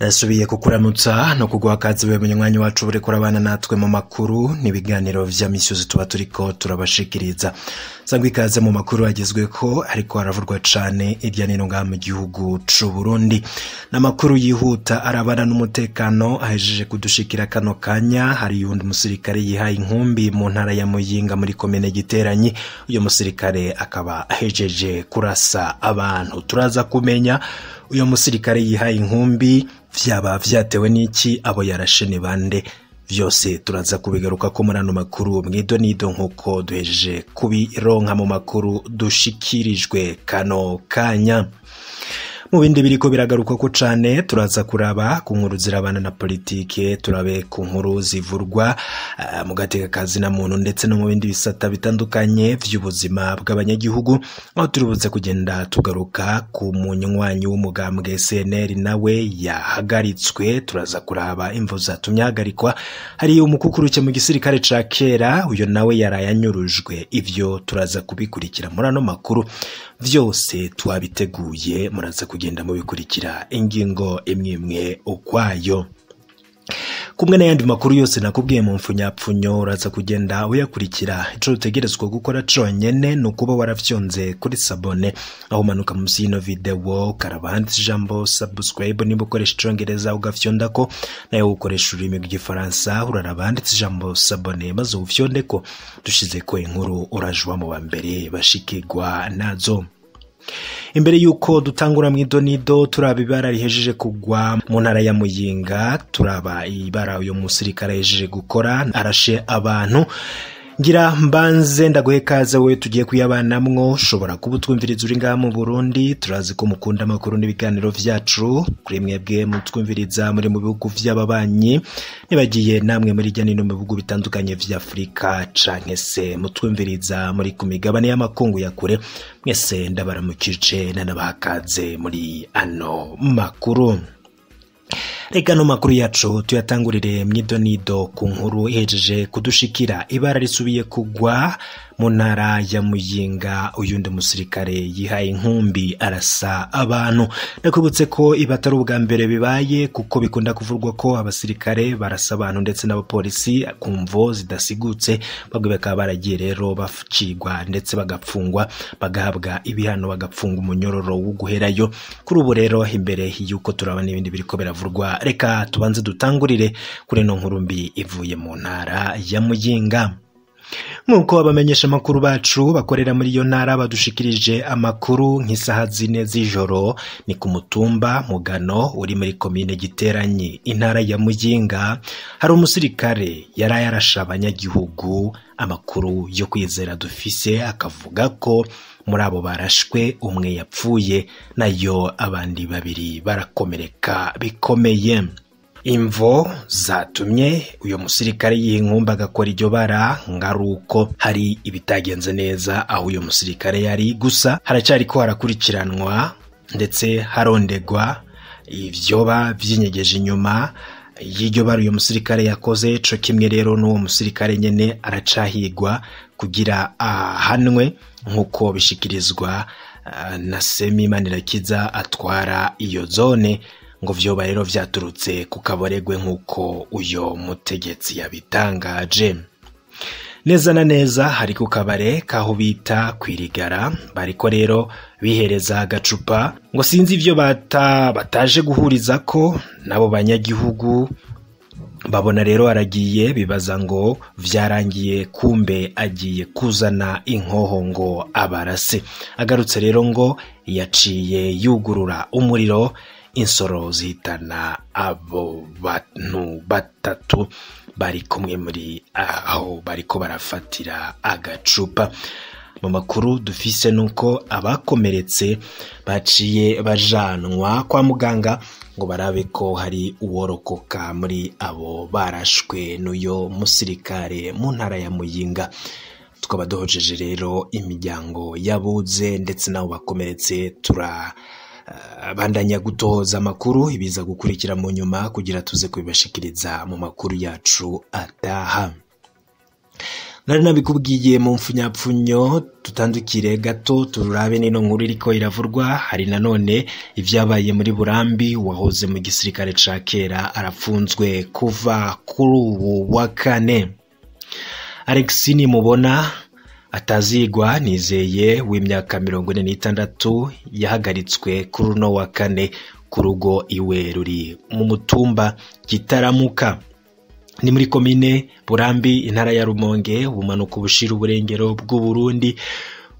Ndasubiye kukuramutsa no kugwa akazi we munywanyi wacu buri kurabana natwe mu makuru nibiganiro vya misiyozi tuba turiko turabashikiriza. Sangwa ikaze mu makuru agezwe ko ariko aravurwa cane irya nino ngaha mu gihugu c'u Burundi. N'amakuru yihuta arabana n'umutekano ahejeje kudushikira kano kanya. Hari yundi musirikare yihaye inkumbi mu ntara ya Muyinga muri komine Giteranyi. Uyo musirikare akaba ahejeje kurasa abantu. Turaza kumenya uyo musirikare yihaye inkumbi vyaba vyatewe n'iki, abo yarashe ni bande, vyose turaza kubigaruka ko muri ano makuru mwidonido nkuko duhejeje kubironka mu makuru dushikirijwe kano kanya. Mu bindi biriko biragaruka ko cane turaza kuraba ku nkuru zirabana na politike, turabe ku nkuru zivurwa mu gateka kazi na muntu ndetse no mu bindi bisata bitandukanye vy'ubuzima bw'abanyagihugu. Aho turibuze kugenda tugaruka ku munywanyi w'umugambwe SNL nawe yahagaritswe, turaza kuraba imvo zatumye ahagarikwa. Hari umukukuruke mu gisirikare ca kera, uyo nawe yarayanyurujwe. Ivyo turaza kubikurikira muri ano makuru, vyose twabiteguye muraza kugenda mubikurikira ingingo imwe ukwayo. Kumwe n'ayandi makuru yose nakubwiye mu mfunyapfunyo uraza kugenda uyakurikira. Ico utegerezwa gukora conyene nukuba waravyonze kuri sabone, aho manuka munsi y'ino video ukaraba handitse ijambo subscribe niba ukoresha icongereza ugafyondako, nayo ukoresha ururimi rw'igifaransa uraraba handitse ijambo sabone maze ufyondeko. Dushizeko inkuru urajwa mu bambere bashikirwa nazo. Imbere yuko dutangura mwidonido turaba ibara rihejeje kugwa mu ntara ya Muyinga, turaba ibara uyo musirikare ahejeje gukora arashe abantu. Ngira mbanze ndaguhe kaze we tugiye kuyabanamwo. Ushobora kuba utwumviriza uri ngaha mu Burundi, turazi ko mukunda amakuru n'ibiganiro vyacu. Kuri mwebwe mutwumviriza muri mu bihugu vy'ababanyi, nibagiye namwe muri irya nino mu bihugu bitandukanye vya Afrika canke se mutwumviriza muri ku migabane y'amakungu ya kure, mwese ndabaramukije nanabakaze muri ano makuru. Reka no makuru yacu tuyatangurire mwidonido ku nkuru ihejeje kudushikira. Ibara risubiye kugwa mu ntara ya Muyinga, uyundi musirikare yihaye inkumbi arasa abantu. Nakubutse ko ibatari ubwa mbere bibaye, kuko bikunda kuvurwa ko abasirikare barasa abantu ndetse n'abapolisi ku mvo zidasigutse. Bagwe bakaba baragiye rero bacigwa ndetse bagapfungwa, bagahabwa ibihano, bagapfunga umunyororo wo guherayo. Kuri ubu rero imbere yuko turabana ibindi biriko biravurwa, reka tubanze dutangurire kuri no nkuru mbi ivuye mu ntara ya Muyinga. Nkuko abamenyesha makuru bacu bakorera muri iyo ntara badushikirije amakuru nk'isaha 4 z'ijoro, ni ku mutumba Mugano uri muri komine Giteranyi intara ya Muyinga, hari umusirikare yarayarasha abanyagihugu. Amakuru yo kwizera dufise akavuga ko muri abo barashwe umwe yapfuye, nayo abandi babiri barakomereka bikomeye. Imvo zatumye uyo musirikare y'inkumba agakora iryo bara ngaruko hari ibitagenze neza aho uyo musirikare yari, gusa haracyariko harakurikiranwa ndetse harondegwa ivyoba vyinyegeje inyuma y'iryo bara uyo musirikare yakoze. Co kimwe rero n'uwo musirikare nyene aracahigwa kugira ahanwe nkuko bishikirizwa na Imana atwara iyo zone, ngo vyoba rero vyaturutse ku kaboregwe nkuko uyo mutegetsi yabitangaje. Neza na neza hari ku kabare kaho bita kwirigara, bariko rero bihereza agacupa, ngo sinzi ivyo bataje guhuriza ko nabo banyagihugu. Babona rero aragiye, bibaza ngo vyarangiye, kumbe agiye kuzana inkoho ngo abarase. Agarutse rero ngo yaciye yugurura umuriro, insoro zihitana abo bantu batatu bari kumwe muri aho bariko barafatira agacupa. Mu makuru dufise nuko abakomeretse baciye bajanwa kwa muganga ngo barabe ko hari uworokoka muri abo barashwe n'uyo musirikare mu ntara ya Muyinga. Tukaba duhojeje rero imiryango yabuze ndetse nabo bakomeretse. Bandanya gutoza amakuru ibiza gukurikira mu nyuma kugira tuze kubibashikiriza mu makuru yacu ataha. nari nabikubwiye mu mfunyapfunyo tutandukire gato turabe nino nkuru iriko iravurwa. Hari nanone ivyabaye muri Burambi, wahoze mu gisirikare ca kera arafunzwe kuva kuri ubu wa kane. Alex Nimubona atazigwa Nizeye w'imyaka 46 yahagaritswe kuri uno wa kane ku rugo iwe ruri mu mutumba Gitaramuka, ni muri komine Burambi, intara ya Rumonge, ubumanuko bushira uburengero bw'u Burundi.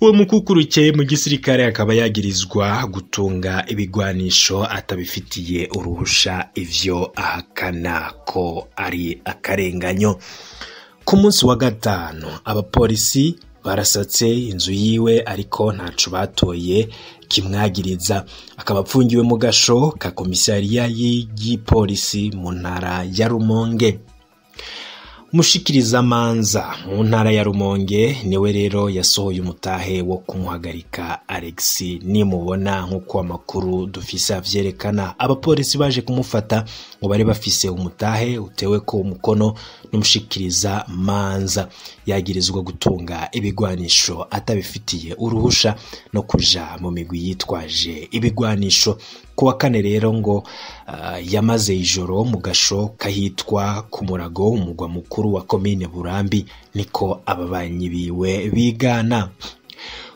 Uwo mukukuruke mu gisirikare akaba yagirizwa gutunga ibigwanisho atabifitiye uruhusha, ivyo ahakana ko ari akarenganyo. Ku munsi wa gatanu abapolisi barasatse inzu yiwe ariko ntaco batoye kimwagiriza, akaba apfungiwe mu gasho ka komisariya y'igipolisi mu ntara ya Rumonge. Mushikiriza manza mu ntara ya Rumonge niwe rero yasohoye umutahe wo kumuhagarika Alex Nimubona. nk'uko amakuru dufise avyerekana, abapolisi baje kumufata ngo bari bafise umutahe utewe ko umukono n'umushikiriza manza, yagirizwa gutunga ibigwanisho atabifitiye uruhusha no kuja mu migwi yitwaje ibigwanisho. Kuwa kane rero ngo yamaze ijoro mu gasho kahitwa ku Murago, umugwa mukuru wa komine Burambi, niko ababanyi biwe bigana.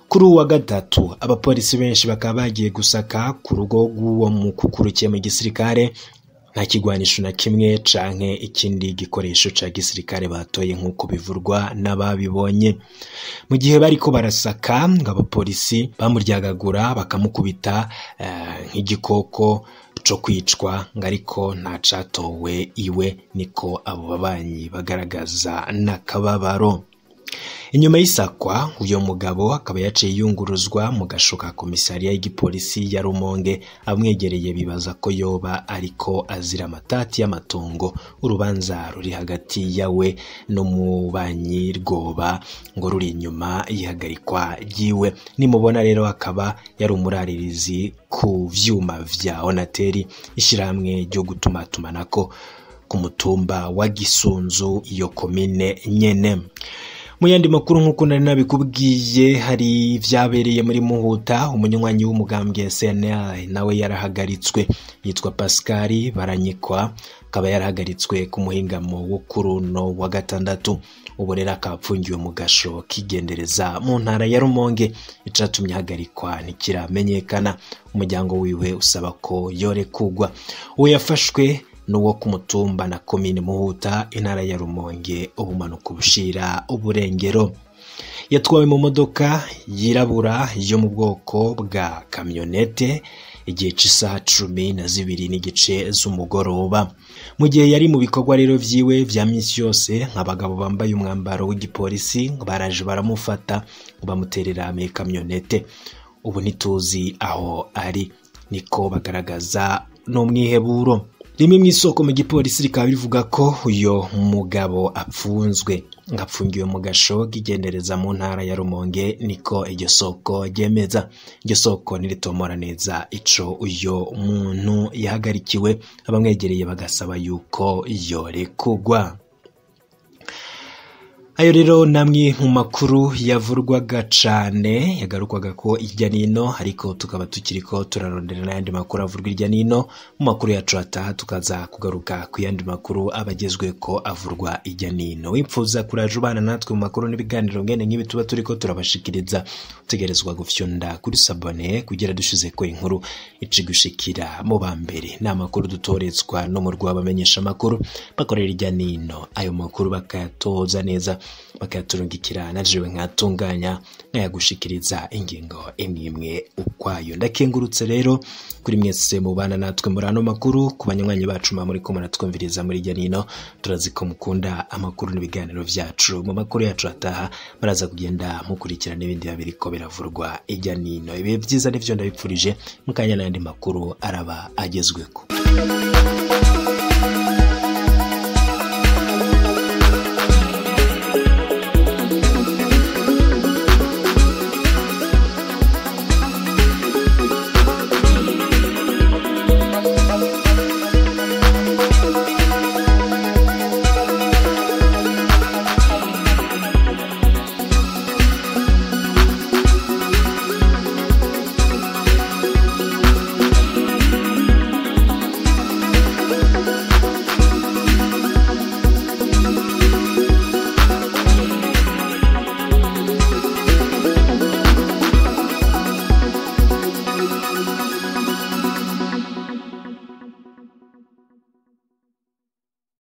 Kuri uwa gatatu abapolisi benshi bakaba bagiye gusaka ku rugo rw'uwo mukukurukiye mu gisirikare, nta kigwanisho na kimwe canke ikindi gikoresho ca gisirikare batoye nk'uko bivurwa n'ababibonye. Mu gihe bariko barasaka ngo abapolisi bamuryagagura bakamukubita nk'igikoko co kwicwa, ngo ariko nta catowe iwe, niko abo babanyi bagaragaza n'akababaro. Inyuma y'isakwa uyo mugabo akaba yaciye yunguruzwa mu gasho ka komisariya y'igipolisi ya Rumonge. Amwegereye bibaza ko yoba ariko azira amatati y'amatongo, urubanza ruri hagati yawe n'umubanyi rwoba ngo ruri inyuma yihagarikwa yiwe. Nimubona rero akaba yari umuraririzi ku vyuma vya Onateri, ishiramwe ryo gutumatumanako ku mutumba wa Gisunzu, iyo komine nyene. Mu yandi makuru nk'uko nari nabikubwiye, hari vyabereye muri Muhuta. umunywanyi w'umugambwe SNL nawe yarahagaritswe, yitwa Pascal Baranyikwa, akaba yarahagaritswe ku muhingamo wo kuruno wa gatandatu. Ubu rero akapfungiwe mu gasho kigendereza mu ntara ya Rumonge. Icatumye hagarikwa ntikiramenyekana. Umuryango wiwe usaba ko yorekugwa. Uwo yafashwe n'uwo ku mutumba na komine Muhuta, intara ya Rumonge, ubumanuko bushira uburengero. Yatwawe mu modoka yirabura yo mu bwoko bwa kamyonete igihe c'isaha 12 n'igice z'umugoroba. Mu gihe yari mu bikorwa rero vyiwe vya misi yose, nk'abagabo bambaye umwambaro w'igipolisi baraje baramufata bamuterera mu kamyonete. Ubu ntituzi aho ari, niko bagaragaza n'umwiheburo. Rimwe mw'isoko mu gipolisi rikaba bivuga ko uyo mugabo apfunzwe, ngapfungiwe mu gasho kigendereza mu ntara ya Rumonge, niko iryo soko ryemeza. Iryo soko niritomora neza ico uyo muntu yahagarikiwe, abamwegereye bagasaba yuko yorekugwa. Ayo rero namwe mu makuru yavurwaga cane, yagarukwaga ko irya nino, ariko tukaba tukiriko turarondera n'ayandi makuru avurwa irya nino. Mu makuru yacu ataha tukaza kugaruka ku yandi makuru abagezwe ko avurwa irya nino. Wipfuza kuraje ubana natwe mu makuru n'ibiganiro ngene nk'ibi tuba turiko turabashikiriza, utegerezwa gufyonda kuri sabone kugira dushize ko inkuru icigushikira mu bambere. N'amakuru dutoretswa no mu rwabamenyesha makuru bakorera irya nino, ayo makuru bakayatoza neza, bakaturungikira najewe nkatunganya nkayagushikiriza ingingo imwe ukwayo. Ndakengurutse rero kuri mwese mubana natwe muri ano makuru, ku banywanyi bacu muri ko muratwumviriza muri irya nino. Turazi ko mukunda amakuru n'ibiganiro vyacu. Mu makuru yacu ataha baraza kugenda mukurikirana ibindi babiriko biravurwa irya nino. Ibihe vyiza nivyo ndabipfurije, mukanya n'andi makuru araba agezweko.